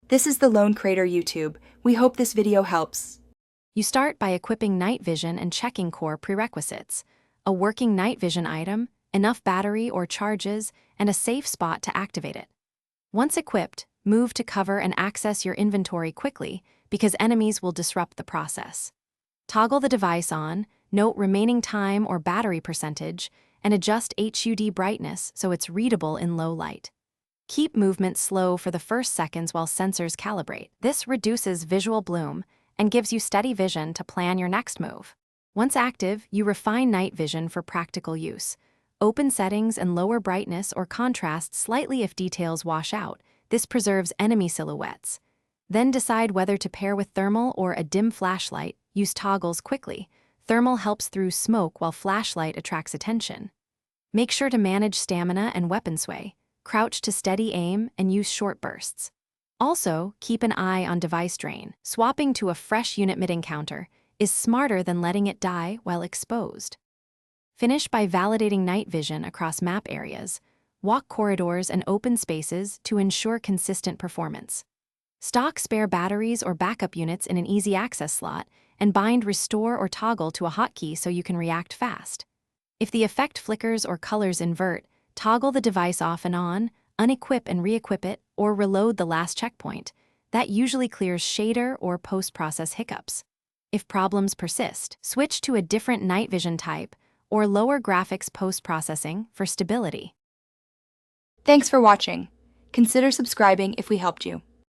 This is the Lone Crater YouTube. We hope this video helps. You start by equipping night vision and checking core prerequisites. A working night vision item, enough battery or charges, and a safe spot to activate it. Once equipped, move to cover and access your inventory quickly because enemies will disrupt the process. Toggle the device on, note remaining time or battery percentage, and adjust HUD brightness so it's readable in low light. Keep movement slow for the first seconds while sensors calibrate. This reduces visual bloom and gives you steady vision to plan your next move. Once active, you refine night vision for practical use. Open settings and lower brightness or contrast slightly if details wash out. This preserves enemy silhouettes. Then decide whether to pair with thermal or a dim flashlight. Use toggles quickly. Thermal helps through smoke while flashlight attracts attention. Make sure to manage stamina and weapon sway. Crouch to steady aim and use short bursts. Also, keep an eye on device drain. Swapping to a fresh unit mid-encounter is smarter than letting it die while exposed. Finish by validating night vision across map areas. Walk corridors and open spaces to ensure consistent performance. Stock spare batteries or backup units in an easy access slot, and bind restore or toggle to a hotkey so you can react fast. If the effect flickers or colors invert, toggle the device off and on, unequip and re-equip it, or reload the last checkpoint. That usually clears shader or post-process hiccups. If problems persist, switch to a different night vision type or lower graphics post-processing for stability. Thanks for watching. Consider subscribing if we helped you.